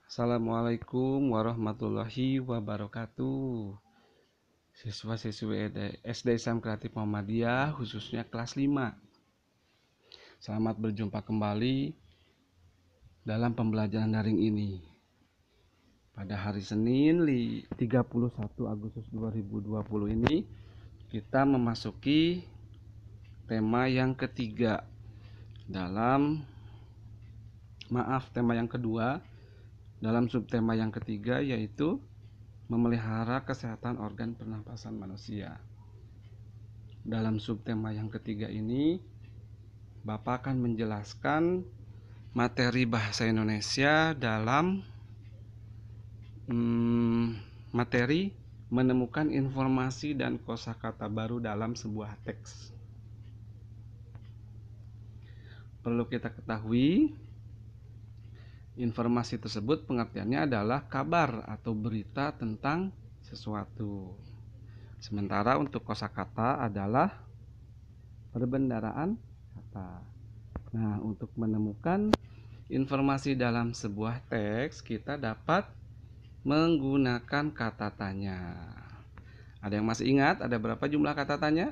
Assalamualaikum warahmatullahi wabarakatuh. Siswa-siswi SD Islam Kreatif Muhammadiyah khususnya kelas 5. Selamat berjumpa kembali dalam pembelajaran daring ini. Pada hari Senin 31 Agustus 2020 ini kita memasuki tema yang ketiga tema yang kedua dalam subtema yang ketiga, yaitu memelihara kesehatan organ pernapasan manusia. Dalam subtema yang ketiga ini, Bapak akan menjelaskan materi bahasa Indonesia dalam materi menemukan informasi dan kosakata baru dalam sebuah teks. Perlu kita ketahui, informasi tersebut pengertiannya adalah kabar atau berita tentang sesuatu. Sementara untuk kosakata adalah perbendaharaan kata. Nah, untuk menemukan informasi dalam sebuah teks, kita dapat menggunakan kata tanya. Ada yang masih ingat ada berapa jumlah kata tanya?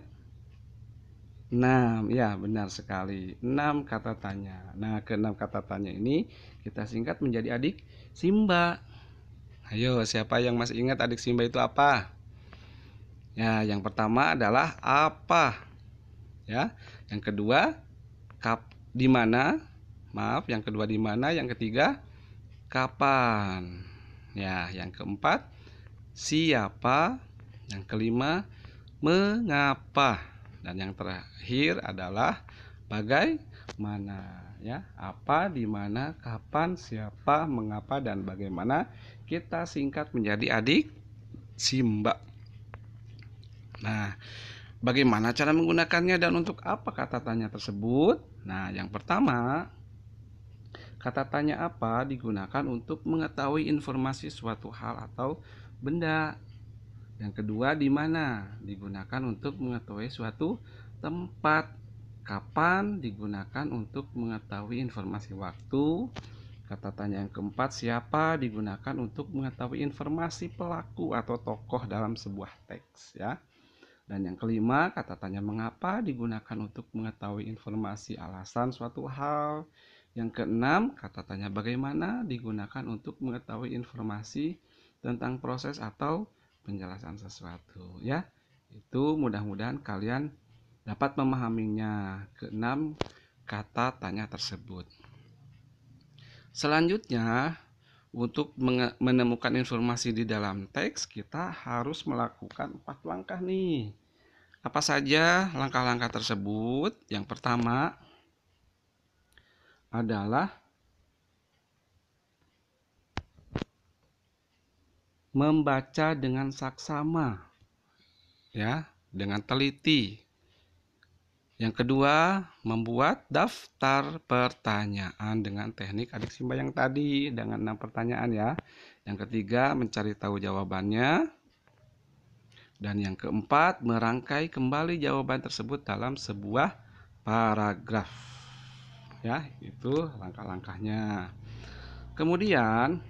6, ya benar sekali, 6 kata tanya. Nah, ke-6 kata tanya ini kita singkat menjadi adik Simba. Ayo, siapa yang masih ingat adik Simba itu apa? Ya, yang pertama adalah apa? Ya, yang kedua di mana? Maaf, yang kedua di mana? Yang ketiga kapan? Ya, yang keempat siapa? Yang kelima mengapa? Dan yang terakhir adalah bagaimana, ya. Apa, di mana, kapan, siapa, mengapa, dan bagaimana kita singkat menjadi adik Simba. Nah, bagaimana cara menggunakannya dan untuk apa kata tanya tersebut? Nah, yang pertama, kata tanya apa digunakan untuk mengetahui informasi suatu hal atau benda. Yang kedua, di mana digunakan untuk mengetahui suatu tempat. Kapan digunakan untuk mengetahui informasi waktu. Kata tanya yang keempat, siapa digunakan untuk mengetahui informasi pelaku atau tokoh dalam sebuah teks, ya. Dan yang kelima, kata tanya mengapa digunakan untuk mengetahui informasi alasan suatu hal. Yang keenam, kata tanya bagaimana digunakan untuk mengetahui informasi tentang proses atau penjelasan sesuatu, ya. Itu mudah-mudahan kalian dapat memahaminya, keenam kata tanya tersebut. Selanjutnya, untuk menemukan informasi di dalam teks, kita harus melakukan 4 langkah nih. Apa saja langkah-langkah tersebut? Yang pertama adalah membaca dengan saksama, ya, dengan teliti. Yang kedua, membuat daftar pertanyaan dengan teknik adik Simba yang tadi dengan 6 pertanyaan, ya. Yang ketiga, mencari tahu jawabannya. Dan yang keempat, merangkai kembali jawaban tersebut dalam sebuah paragraf. Ya, itu langkah-langkahnya. Kemudian,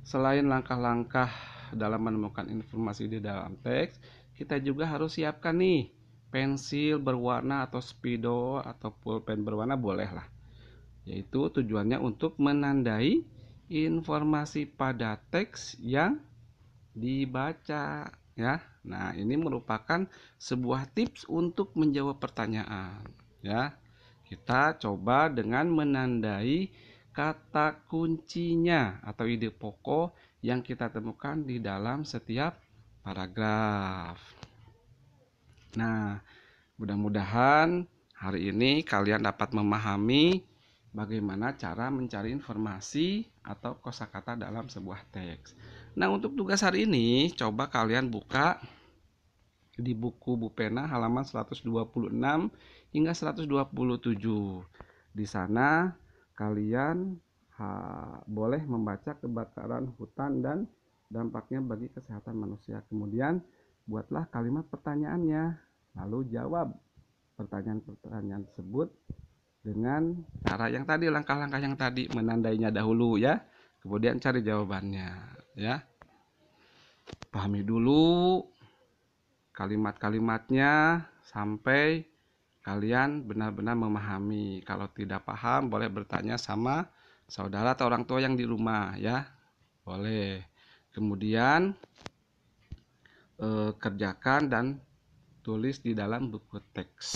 selain langkah-langkah dalam menemukan informasi di dalam teks, kita juga harus siapkan nih pensil berwarna atau spidol atau pulpen berwarna, boleh lah. Yaitu tujuannya untuk menandai informasi pada teks yang dibaca, ya. Nah, ini merupakan sebuah tips untuk menjawab pertanyaan, ya. Kita coba dengan menandai kata kuncinya atau ide pokok yang kita temukan di dalam setiap paragraf. Nah, mudah-mudahan hari ini kalian dapat memahami bagaimana cara mencari informasi atau kosakata dalam sebuah teks. Nah, untuk tugas hari ini coba kalian buka di buku Bupena halaman 126 hingga 127. Di sana kalian boleh membaca kebakaran hutan dan dampaknya bagi kesehatan manusia. Kemudian buatlah kalimat pertanyaannya, lalu jawab pertanyaan-pertanyaan tersebut dengan cara yang tadi, langkah-langkah yang tadi, menandainya dahulu ya, kemudian cari jawabannya ya. Pahami dulu kalimat-kalimatnya sampai kalian benar-benar memahami. Kalau tidak paham boleh bertanya sama saudara atau orang tua yang di rumah ya, boleh. Kemudian kerjakan dan tulis di dalam buku teks.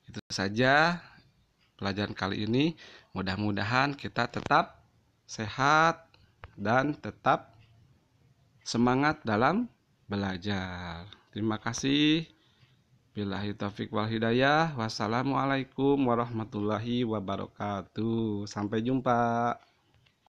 Itu saja pelajaran kali ini. Mudah-mudahan kita tetap sehat dan tetap semangat dalam belajar. Terima kasih. Billahi taufik wal hidayah. Wassalamualaikum warahmatullahi wabarakatuh. Sampai jumpa.